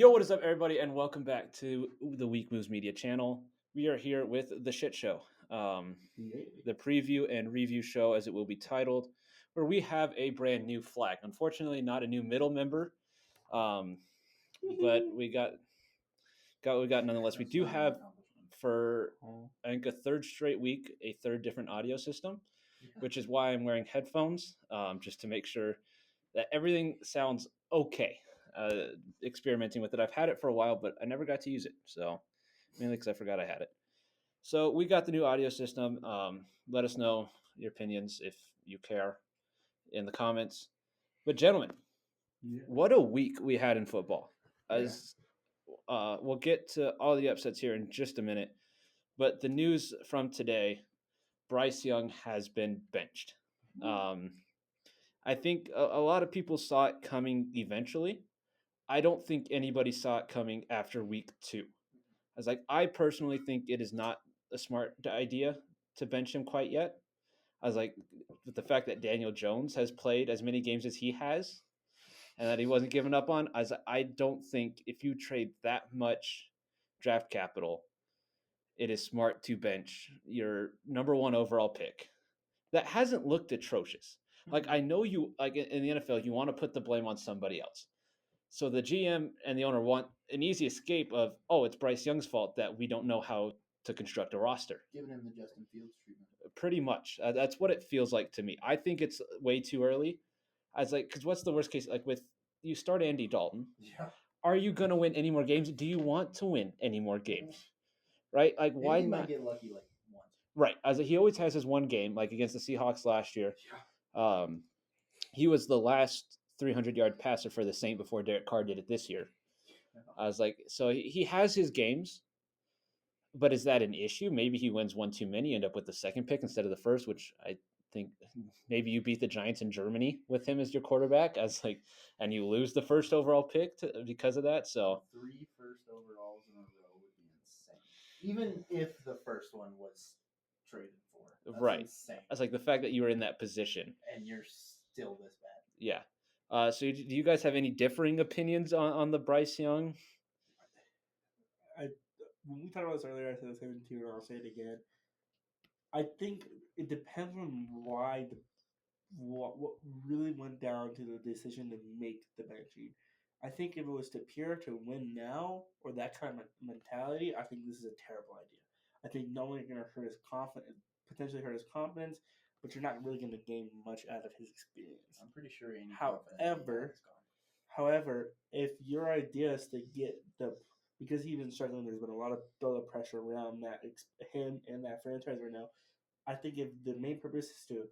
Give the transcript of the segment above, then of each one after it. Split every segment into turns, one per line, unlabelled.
Yo, what is up, everybody, and welcome back to the Week Moves Media channel. We are here with the shit show, the preview and review show, as it will be titled, where we have a brand new flag. Unfortunately, not a new middle member, um, but we got what we got nonetheless. We do have for I think a third straight week a third different audio system, which is why I'm wearing headphones, just to make sure that everything sounds okay. Experimenting with it. I've had it for a while, but I never got to use it. So mainly because I forgot I had it. So we got the new audio system. Let us know your opinions if you care in the comments. But gentlemen, what a week we had in football. As we'll get to all the upsets here in just a minute. But the news from today, Bryce Young has been benched. I think a lot of people saw it coming eventually. I don't think anybody saw it coming after week 2. I personally think it is not a smart idea to bench him quite yet. With the fact that Daniel Jones has played as many games as he has and that he wasn't given up on, I don't think if you trade that much draft capital, it is smart to bench your number 1 overall pick that hasn't looked atrocious. I know you like in the NFL, you want to put the blame on somebody else. So the GM and the owner want an easy escape of, oh, it's Bryce Young's fault that we don't know how to construct a roster.
Giving him the Justin Fields treatment.
Pretty much. That's what it feels like to me. I think it's way too early. Because what's the worst case? You start Andy Dalton.
Yeah.
Are you going to win any more games? Do you want to win any more games? Right? Why
Maybe he
not?
might get lucky once.
Right. He always has his one game, like against the Seahawks last year.
Yeah.
He was the last 300-yard passer for the Saint before Derek Carr did it this year. So he has his games, but is that an issue? Maybe he wins one too many, end up with the second pick instead of the first, which I think maybe you beat the Giants in Germany with him as your quarterback, and you lose the first overall pick because of that. So
3 first overalls in a row would be insane. Even if the first one was traded for, that's
right,
insane.
that's the fact that you were in that position
and you're still this bad.
Yeah. So do you guys have any differing opinions on the Bryce Young?
When we talked about this earlier, I said the same too, and I'll say it again. I think it depends on what really went down to the decision to make the benching. I think if it was to pure to win now or that kind of mentality, I think this is a terrible idea. I think not only going to hurt his confidence, potentially hurt his confidence, but you're not really going to gain much out of his experience.
I'm pretty sure any
However, if your idea is to get because he's been struggling, there's been a lot of build-up pressure around him and that franchise right now. I think if the main purpose is to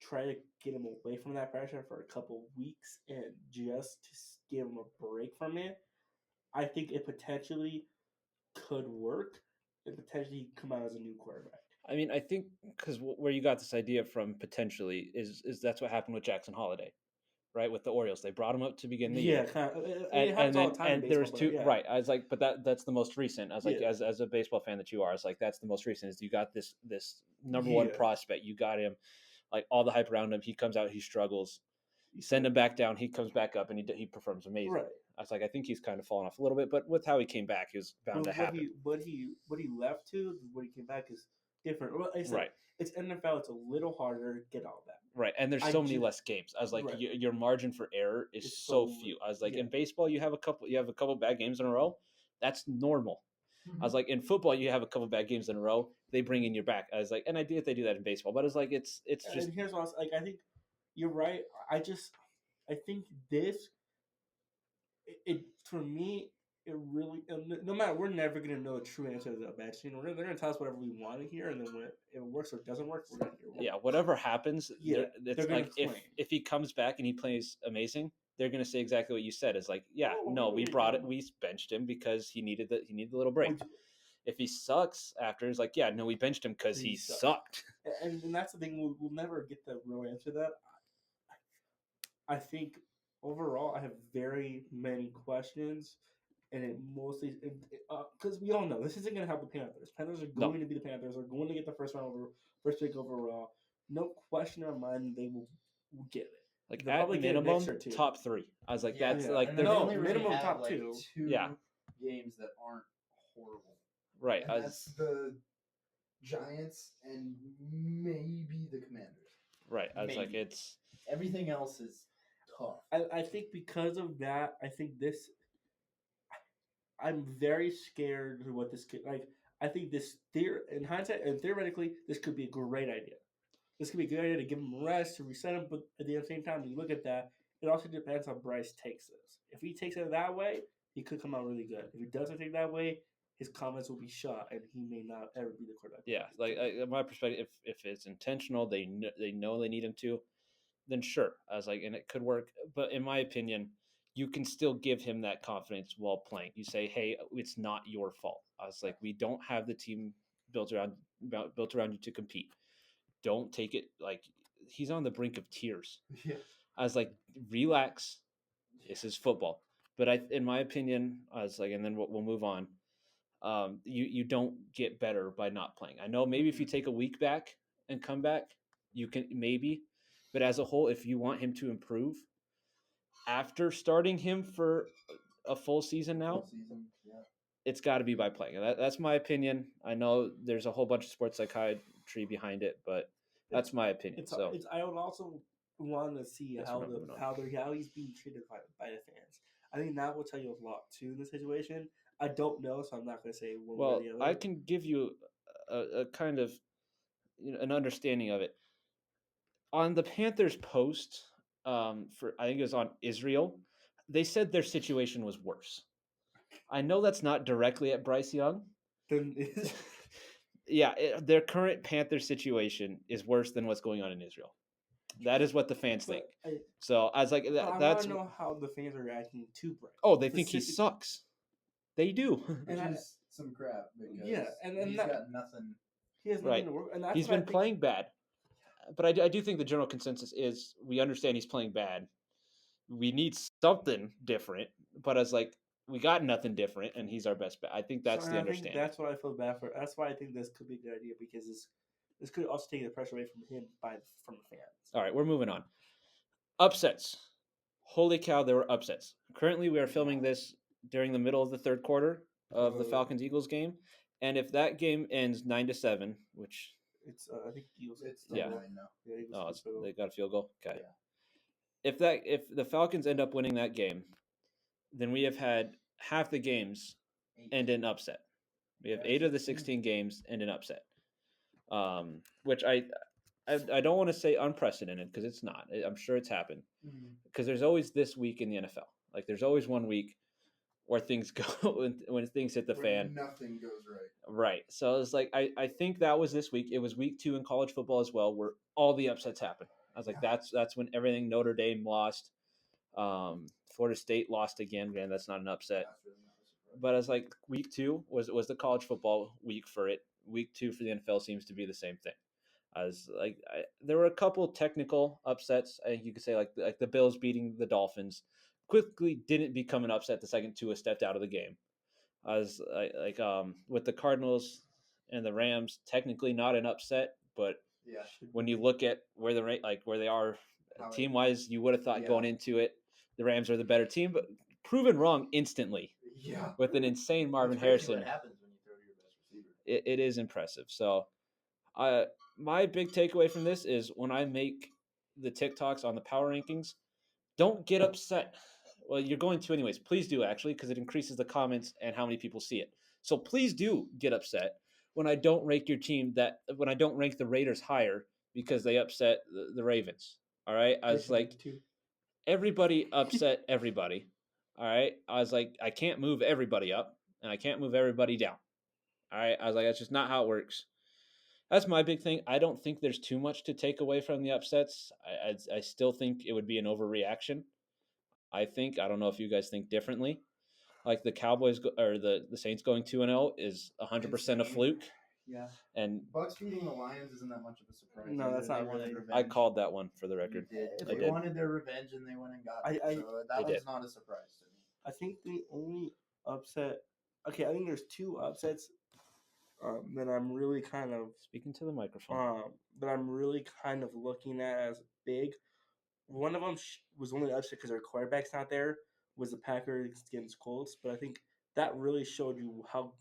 try to get him away from that pressure for a couple weeks and just to give him a break from it, I think it potentially could work and potentially come out as a new quarterback.
I mean, I think because where you got this idea from potentially is that's what happened with Jackson Holiday, right? With the Orioles, they brought him up to begin the year.
It happens all the time.
And there was two, right? I was like, but that's the most recent. I was like, as a baseball fan that you are, I was like, that's the most recent. Is you got this number one prospect, you got him, like all the hype around him. He comes out, he struggles. You send him back down, he comes back up, and he performs amazing.
Right.
I was like, I think he's kind of fallen off a little bit, but with how he came back, he was bound to happen.
What he left to, what he came back is different. Well,
right.
It's NFL. It's a little harder to get all that.
Right, and there's so many less games. I was like, your margin for error is so few. I was like, in baseball, you have a couple bad games in a row. That's normal. Mm-hmm. I was like, in football, you have a couple bad games in a row. They bring in your back. I was like, and I do if they do that in baseball, but it's like it's just.
And here's what I was like. I think you're right. I think this. It for me. It really, no matter, we're never going to know the true answer to the benching. They're going to tell us whatever we want to hear, and then when it works or doesn't work, we're going to hear.
Whatever happens, it's like if he comes back and he plays amazing, they're going to say exactly what you said. It's like, we benched him because he needed the little break. If he sucks after, it's like, we benched him because he sucked.
And that's the thing, we'll never get the real answer to that. I think overall, I have very many questions. And it mostly, because we all know this isn't going to help the Panthers. Panthers are going to be the Panthers. They're going to get the first pick overall. No question in my mind they will get it.
Like
They'll
at
probably get a
minimum,
mix or two.
top 3. I was like,
Yeah,
that's
yeah.
like
and
they're
they've
No,
only really
minimum
had,
top
like,
2.
2
Yeah.
games that aren't horrible.
right.
And
I
that's
was,
the Giants and maybe the Commanders.
right. I was like,
Maybe.
it's
Everything else is tough.
I think because of that, I think this. I'm very scared of what this could like. I think this in hindsight and theoretically, this could be a great idea. This could be a good idea to give him rest to reset him, but at the same time, when you look at that, it also depends how Bryce takes this. If he takes it that way, he could come out really good. If he doesn't take it that way, his comments will be shot, and he may not ever be the quarterback.
yeah. Like my perspective, if it's intentional, they know they need him to, then sure. I was like, and it could work. But in my opinion, you can still give him that confidence while playing. You say, hey, it's not your fault. I was like, we don't have the team built around you to compete. Don't take it like he's on the brink of tears.
Yeah.
I was like, relax. This is football. But in my opinion, I was like, and then we'll move on. You don't get better by not playing. I know maybe if you take a week back and come back, you can maybe. But as a whole, if you want him to improve, after starting him for a full season now,
Full season, yeah.
it's got to be by playing. And that's my opinion. I know there's a whole bunch of sports psychiatry behind it, but that's my opinion.
I would also want to see
Yes,
how
we're not moving on.
how he's being treated by the fans. I think that will tell you a lot too in the situation. I don't know, so I'm not going to say one way
Well,
or the other.
I can give you a kind of an understanding of it. On the Panthers post, for I think it was on Israel, they said their situation was worse. I know that's not directly at Bryce Young.
Then
Yeah, their current Panther situation is worse than what's going on in Israel. That is what the fans think. So I was like,
I
that's.
want to know how the fans are reacting to Bryce.
Oh, they think he sucks. They do.
Which is some crap because
and
he's got nothing.
He has nothing
Right.
to work. And that's
He's been playing bad. But I do think the general consensus is we understand he's playing bad. We need something different. But I was like, we got nothing different, and he's our best bet. I think that's the understanding.
I think that's what I feel bad for. That's why I think this could be a good idea because this could also take the pressure away from him from the fans.
All right, we're moving on. Upsets. Holy cow, there were upsets. Currently, we are filming this during the middle of the third quarter of the Falcons-Eagles game. And if that game ends 9-7, which
it's I think Eagles.
It's
yeah.
9 now.
They got a field goal. Okay.
Yeah.
If the Falcons end up winning that game, then we have had half the games end in upset. We have 8 of the 16 games end in upset, which I don't want to say unprecedented because it's not. I'm sure it's happened because there's always this week in the NFL. Like there's always one week where things go when things hit the fan.
Nothing goes right.
Right. So it's like I think that was this week. It was week 2 in college football as well, where all the upsets happened. I was like, that's when everything. Notre Dame lost. Florida State lost again. Man, that's not an upset. But I was like, week 2 was the college football week for it. Week 2 for the NFL seems to be the same thing. I was like, there were a couple technical upsets. I think you could say like the Bills beating the Dolphins quickly didn't become an upset the second Tua stepped out of the game. I was like with the Cardinals and the Rams, technically not an upset, but when you look at where where they are team wise, you would have thought going into it the Rams are the better team, but proven wrong instantly.
Yeah,
with an insane Marvin Harrison. What happens when you throw to your best receiver? It is impressive. So, my big takeaway from this is when I make the TikToks on the power rankings, don't get upset. Well, you're going to anyways. Please do actually, because it increases the comments and how many people see it. So please do get upset when I don't rank your team when I don't rank the Raiders higher because they upset the Ravens. All right, I was like, everybody upset everybody. All right, I was like, I can't move everybody up and I can't move everybody down. All right, I was like, that's just not how it works. That's my big thing. I don't think there's too much to take away from the upsets. I still think it would be an overreaction. I don't know if you guys think differently. Like the Cowboys or the Saints going 2-0 is 100% a fluke.
Yeah.
And
Bucks beating the Lions isn't that much of a surprise.
No, that's not really.
I called that one for the record.
They wanted their revenge and they went and got it. So that was not a surprise to me.
I think the only upset. Okay, I think there's 2 upsets that I'm really kind of
speaking to the microphone.
That I'm really kind of looking at as big. one of them was only upset because their quarterback's not there. Was the Packers against Colts, but I think that really showed you how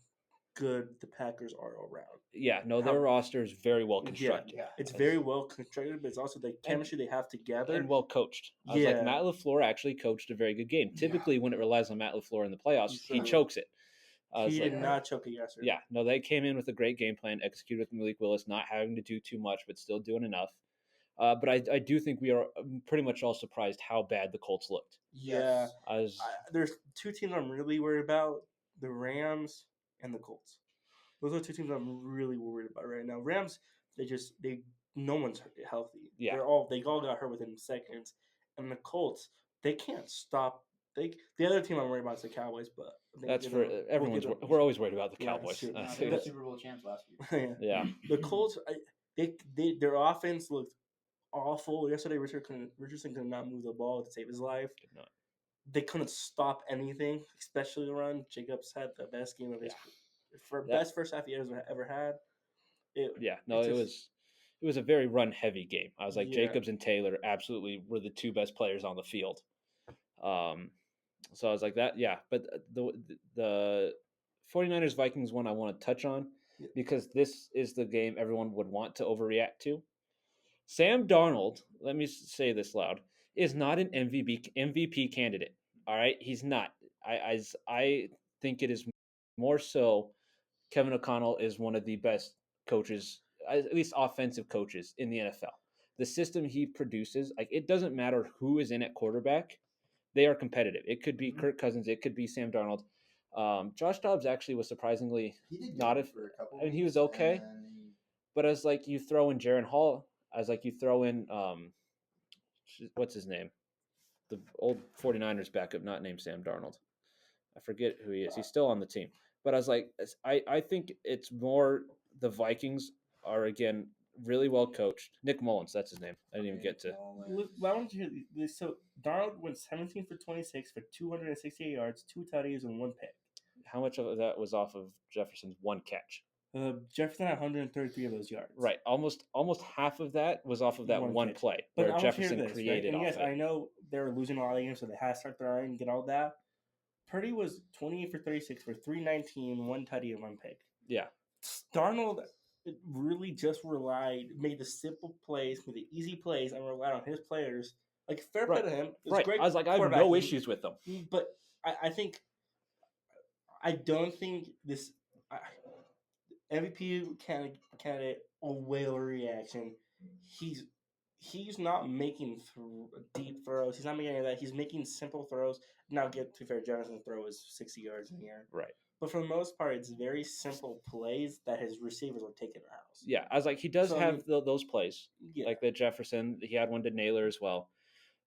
good the Packers are all around.
Yeah, no, their roster is very well constructed.
Yeah.
It's very well constructed, but it's also the chemistry they have together
and well coached. I was like, Matt LaFleur actually coached a very good game. Typically, when it relies on Matt LaFleur in the playoffs, he chokes it.
He did not choke it yesterday.
Yeah, no, they came in with a great game plan, executed with Malik Willis, not having to do too much, but still doing enough. But I do think we are pretty much all surprised how bad the Colts looked.
Yeah. There's two teams I'm really worried about, the Rams and the Colts. Those are two teams I'm really worried about right now. Rams, no one's healthy.
Yeah.
They all got hurt within seconds. And the Colts, they can't stop. The other team I'm worried about is the Cowboys, but
that's for everyone's. We're always worried about the Cowboys.
They were Super Bowl champs last year.
Yeah.
The Colts, their offense looked awful yesterday. Richardson could not move the ball to save his life.
Could not.
They couldn't stop anything, especially the run. Jacobs had the best game of his best first half he ever had.
It was a very run heavy game. I was like, Jacobs and Taylor absolutely were the two best players on the field. So I was like that, yeah. But the 49ers Vikings one I want to touch on because this is the game everyone would want to overreact to. Sam Darnold, let me say this loud, is not an MVP candidate. All right, he's not. I think it is more so. Kevin O'Connell is one of the best coaches, at least offensive coaches in the NFL. The system he produces, like it doesn't matter who is in at quarterback, they are competitive. It could be Kirk Cousins, it could be Sam Darnold. Josh Dobbs actually was surprisingly not for a couple. I mean, he was okay, but as like you throw in Jaron Hall, as like you throw in what's his name, the old 49ers backup, not named Sam Darnold. I forget who he is. He's still on the team. But I was like, I think it's more the Vikings are, again, really well coached. Nick Mullins, that's his name. I didn't even get to.
Why don't you hear this? So Darnold went 17 for 26 for 268 yards, 2 tutties, and 1 pick.
How much of that was off of Jefferson's 1 catch?
Jefferson had 133 of those yards.
Right. Almost half of that was off of that one play
but
where Jefferson created.
Right? And yes, I know they were losing a lot of games, so they had to start throwing and get all that. Purdy was 28 for 36 for 319, 1 tutty, and 1 pick.
Yeah.
Darnold really just made the simple plays, made the easy plays, and relied on his players. Like, fair play to him.
Right. I was like, I have no issues with them.
But I don't think this MVP candidate a whale reaction. He's not making deep throws. He's not making any of that. He's making simple throws. Now, to be fair, Jonathan's throw is 60 yards in the air.
Right.
But for the most part, it's very simple plays that his receivers will take in the house.
Yeah, I was like, he does have those plays. Yeah. Like the Jefferson, he had one to Naylor as well.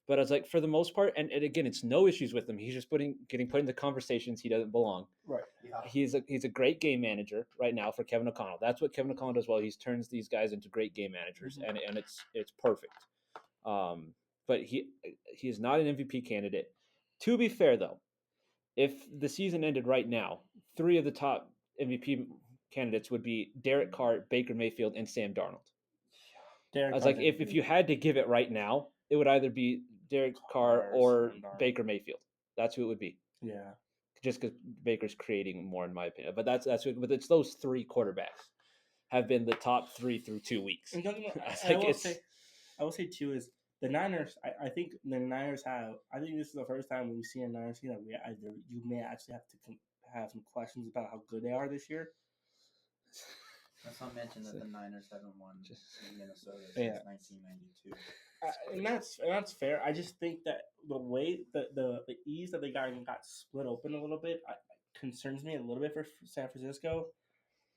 But I was like, for the most part, and again, it's no issues with him. He's just getting put into conversations he doesn't belong.
Right.
Yeah. He's a great game manager right now for Kevin O'Connell. That's what Kevin O'Connell does well. He turns these guys into great game managers, and it's perfect. But he is not an MVP candidate. To be fair, though, if the season ended right now, 3 of the top MVP candidates would be Derek Carr, Baker Mayfield, and Sam Darnold. I was like, if you had to give it right now, it would either be Derek Carr or Baker Mayfield. That's who it would be.
Yeah.
Just because Baker's creating more, in my opinion. But that's what. But it's those 3 quarterbacks have been the top 3 through 2 weeks.
I will say too is the Niners. I think the Niners have. I think this is the first time we've seen a Niners team that you may actually have to have some questions about how good they are this year.
Let's not mention that the Niners haven't won in Minnesota since 1992.
And that's fair. I just think that the way the ease that they got split open a little bit concerns me a little bit for San Francisco.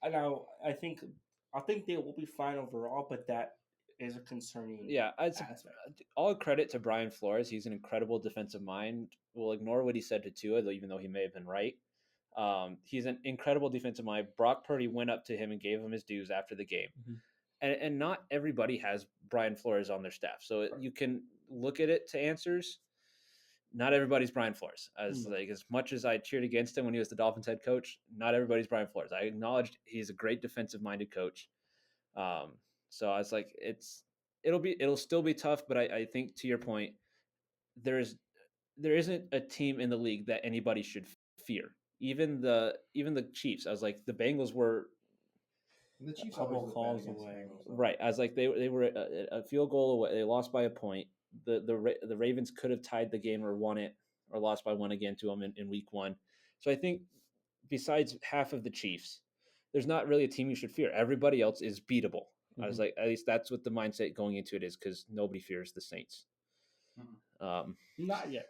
Now I think they will be fine overall, but that is a concerning aspect.
All credit to Brian Flores. He's an incredible defensive mind. We'll ignore what he said to Tua, though, even though he may have been right. He's an incredible defensive mind. Brock Purdy went up to him and gave him his dues after the game. Mm-hmm. And not everybody has Brian Flores on their staff. So you can look at it to answers. Not everybody's Brian Flores. As much as I cheered against him when he was the Dolphins head coach, not everybody's Brian Flores. I acknowledged he's a great defensive-minded coach. So I was like, it'll still be tough, but I think to your point, there isn't a team in the league that anybody should fear. Even the Chiefs. I was like the Bengals were
The Chiefs
couple
always look bad
calls
against the
away.
Bengals, though.
right. I was like they were a field goal away. They lost by a point. The Ravens could have tied the game or won it or lost by one again to them in week 1. So I think besides half of the Chiefs, there's not really a team you should fear. Everybody else is beatable. I was like, at least that's what the mindset going into it is, because nobody fears the Saints.
Not yet.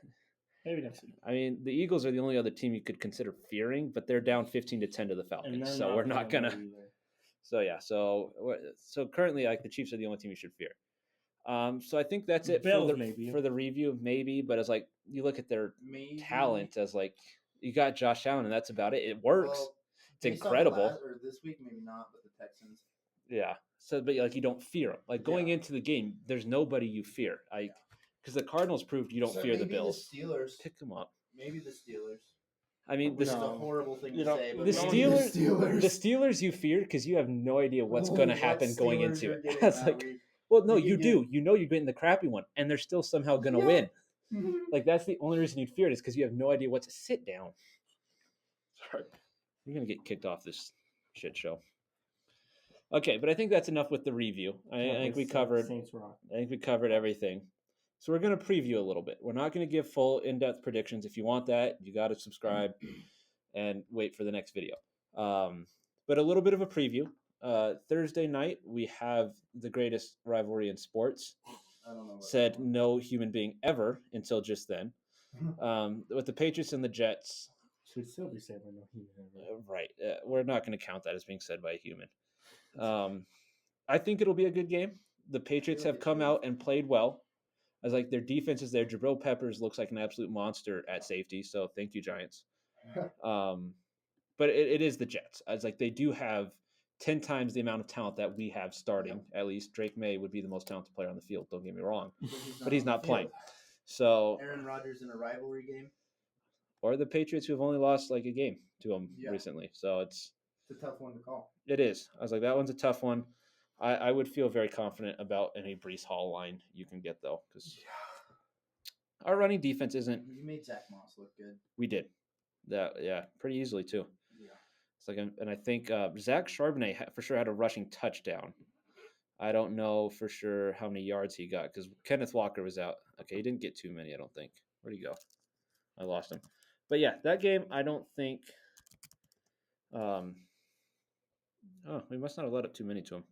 Maybe next week.
I mean, the Eagles are the only other team you could consider fearing, but they're down 15-10 to the Falcons, so we're not gonna. So yeah, so currently, like, the Chiefs are the only team you should fear. So I think that's it
Bills,
for the review, maybe. But as like you look at their talent, as like you got Josh Allen, and that's about it. It works.
Well,
it's incredible.
Or this week, maybe not, but the Texans.
Yeah. So, but like you don't fear them. Like going into the game, there's nobody you fear. Because the Cardinals proved you don't fear the Bills.
The Steelers
pick them up.
Maybe the Steelers.
I mean,
this is a horrible thing to say, but
the Steelers you fear because you have no idea what's going to happen going into it. It's like, well, no, you do. You know you're getting the crappy one, and they're still somehow going to win. Like that's the only reason you'd fear it is because you have no idea what's. Sit down. Sorry, you're going to get kicked off this shit show. Okay, but I think that's enough with the review. I think we covered. I think we covered everything. So we're going to preview a little bit. We're not going to give full in-depth predictions. If you want that, you got to subscribe and wait for the next video. But a little bit of a preview. Thursday night, we have the greatest rivalry in sports.
I don't know.
Said no human being ever until just then. With the Patriots and the Jets.
Should still be said by no human ever.
Right. We're not going to count that as being said by a human. I think it'll be a good game. The Patriots have come out and played well. I was like, their defense is there. Jabril Peppers looks like an absolute monster at safety. So thank you, Giants. But it is the Jets. I was like, they do have 10 times the amount of talent that we have starting. At least Drake May would be the most talented player on the field. Don't get me wrong. But he's not playing. So
Aaron Rodgers in a rivalry game.
Or the Patriots, who have only lost like a game to them recently. So it's
a tough one to call.
It is. I was like, that one's a tough one. I would feel very confident about any Breece Hall line you can get, though, because our running defense isn't.
You made Zach Moss look good.
We did. Pretty easily, too.
Yeah.
It's like, and I think Zach Charbonnet for sure had a rushing touchdown. I don't know for sure how many yards he got because Kenneth Walker was out. Okay, he didn't get too many, I don't think. Where'd he go? I lost him. But yeah, that game, I don't think. We must not have let up too many to him.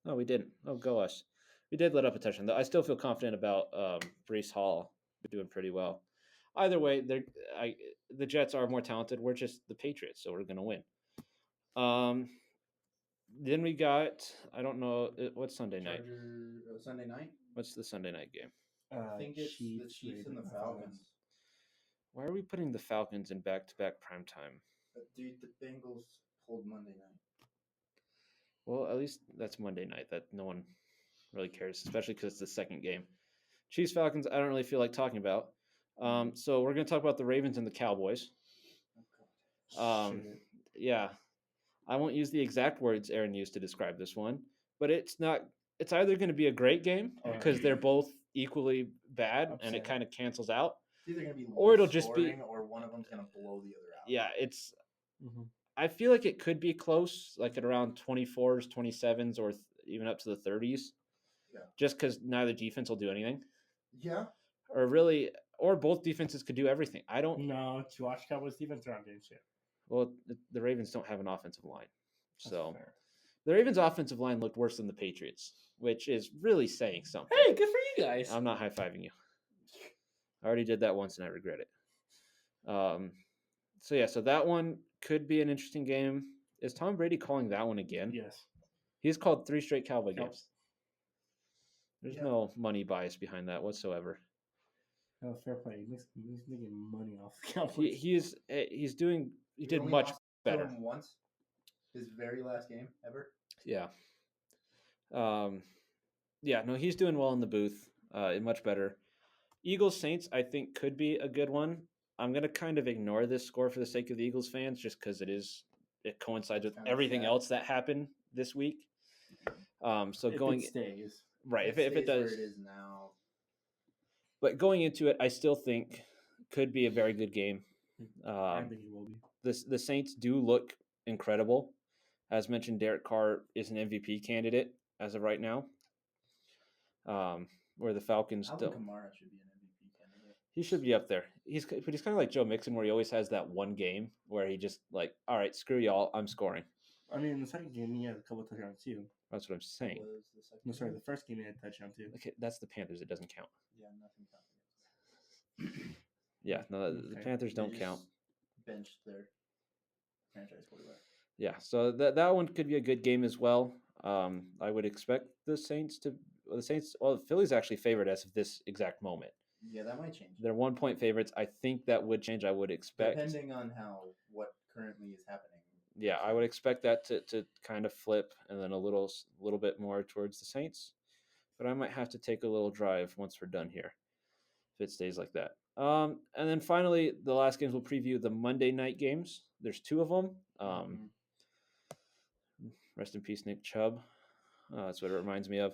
No, we didn't. Oh, go us. We did let up a touchdown. I still feel confident about Breece Hall doing pretty well. Either way, the Jets are more talented. We're just the Patriots, so we're going to win. Then we got, I don't know, what's Sunday night?
Sunday night?
What's the Sunday night game?
I think it's the Chiefs and the Falcons.
Why are we putting the Falcons in back-to-back primetime?
Dude, the Bengals pulled Monday night.
Well, at least that's Monday night. That no one really cares, especially because it's the second game. Chiefs Falcons, I don't really feel like talking about. So we're going to talk about the Ravens and the Cowboys. Yeah, I won't use the exact words Aaron used to describe this one, but it's not. It's either going to be a great game because they're both equally bad, and it kind of cancels out.
It's either going to be
or it'll just be,
or one of them's going to blow the other out.
Yeah, it's. Mm-hmm. I feel like it could be close, like at around 24s, 27s, or even up to the 30s.
Yeah.
Just because neither defense will do anything.
Yeah.
Or both defenses could do everything. I don't.
No, to watch Cowboys defense around doing shit.
Well, the Ravens don't have an offensive line, so the Ravens' offensive line looked worse than the Patriots, which is really saying something.
Hey, good for you guys.
I'm not high-fiving you. I already did that once and I regret it. So that one could be an interesting game. Is Tom Brady calling that one again?
Yes.
He's called 3 straight Cowboy games. There's no money bias behind that whatsoever.
No, fair play. He's making money off the Cowboys.
He did much better.
Him once. His very last game ever.
Yeah. He's doing well in the booth. Much better. Eagles Saints, I think, could be a good one. I'm going to kind of ignore this score for the sake of the Eagles fans just because it coincides with everything else that happened this week. So
if
going
it stays.
Right. If
stays
it does,
where it is now.
but going into it, I still think could be a very good game.
I think it will be.
The Saints do look incredible. As mentioned, Derek Carr is an MVP candidate as of right now. Where the Falcons
Alvin
still,
Kamara should be an MVP candidate.
he should be up there. He's kind of like Joe Mixon, where he always has that one game where he just like, all right, screw y'all, I'm scoring.
I mean, in the second game, he had a couple of touchdowns too.
That's what I'm saying.
What was the second
No, sorry,
game?
the first game he had a touchdown too.
Okay, that's the Panthers. It doesn't count.
Yeah, nothing counted.
Yeah, no, the
Okay.
Panthers don't
They
count.
just benched their franchise quarterback.
Yeah, so that one could be a good game as well. I would expect the Saints. Well, Philly's actually favored as of this exact moment.
Yeah, that might change.
They're 1-point favorites. I think that would change. I would expect.
Depending on what currently is happening.
Yeah, I would expect that to kind of flip and then a little bit more towards the Saints. But I might have to take a little drive once we're done here if it stays like that. And then finally, the last games we'll preview the Monday night games. There's 2 of them. Rest in peace, Nick Chubb. That's what it reminds me of.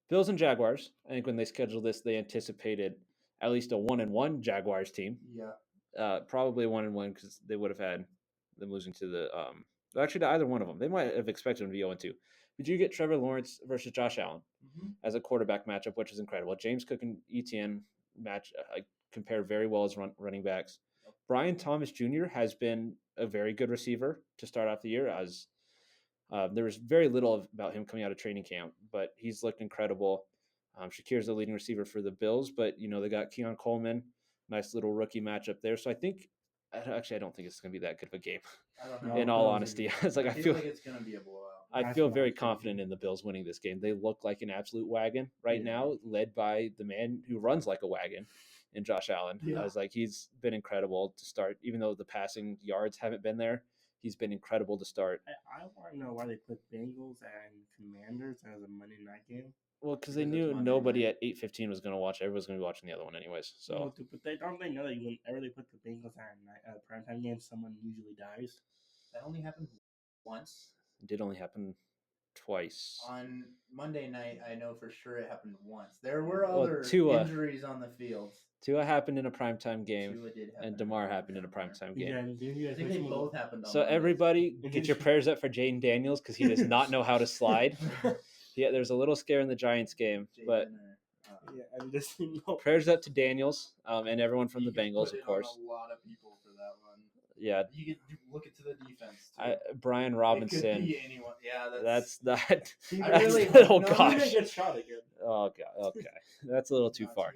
Bills and Jaguars. I think when they scheduled this, they anticipated at least a 1-1 Jaguars team.
Yeah.
Probably 1-1 because they would have had them losing to the actually to either one of them. They might have expected them to be 0-2. But you get Trevor Lawrence versus Josh Allen as a quarterback matchup, which is incredible. James Cook and ETN match compare very well as running backs.
Yep.
Brian Thomas Jr. has been a very good receiver to start off the year. As there was very little about him coming out of training camp, but he's looked incredible. Shakir's the leading receiver for the Bills, but they got Keon Coleman, nice little rookie matchup there. So I think, actually, I don't think it's going to be that good of a game.
I don't know.
In all honesty, it's like
I feel like it's going to be a blowout.
I feel very confident in the Bills winning this game. They look like an absolute wagon right now, led by the man who runs like a wagon, in Josh Allen.
Yeah.
I was like, he's been incredible to start, even though the passing yards haven't been there. He's been incredible to start.
I want to know why they put Bengals and Commanders as a Monday night game.
Well, because they knew nobody at 8:15 was going to watch. Everyone's going to be watching the other one anyways. So,
no, but don't they know that whenever they put the Bengals at a primetime game, someone usually dies?
That only happened once.
It did only happen twice.
On Monday night, I know for sure it happened once. There were other injuries on the field.
Tua happened in a primetime game,
Tua did happen
and DeMar happened in a primetime game.
Yeah,
I think they both happened on
So
Mondays.
everybody get your prayers up for Jaden Daniels because he does not know how to slide. Yeah, there's a little scare in the Giants game, but prayers up to Daniels and everyone from the Bengals, of course.
A lot of people for that one.
Yeah,
you look into the defense too.
Brian Robinson.
It could be anyone. Yeah,
that's that.
I really
oh gosh.
Get shot again.
Oh god. Okay, that's a little too far.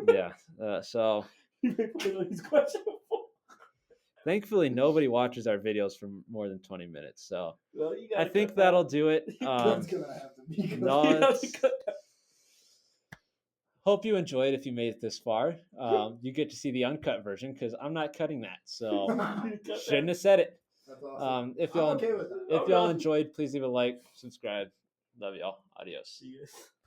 Yeah. So.
He's questionable.
Thankfully, nobody watches our videos for more than 20 minutes. So I think
that.
that'll do it.
That's gonna have to be.
No, hope you enjoyed if you made it this far. You get to see the uncut version because I'm not cutting that. So shouldn't have said it.
That's awesome.
If y'all
okay with that.
if y'all enjoyed, please leave a like, subscribe. Love y'all. Adios.
See you.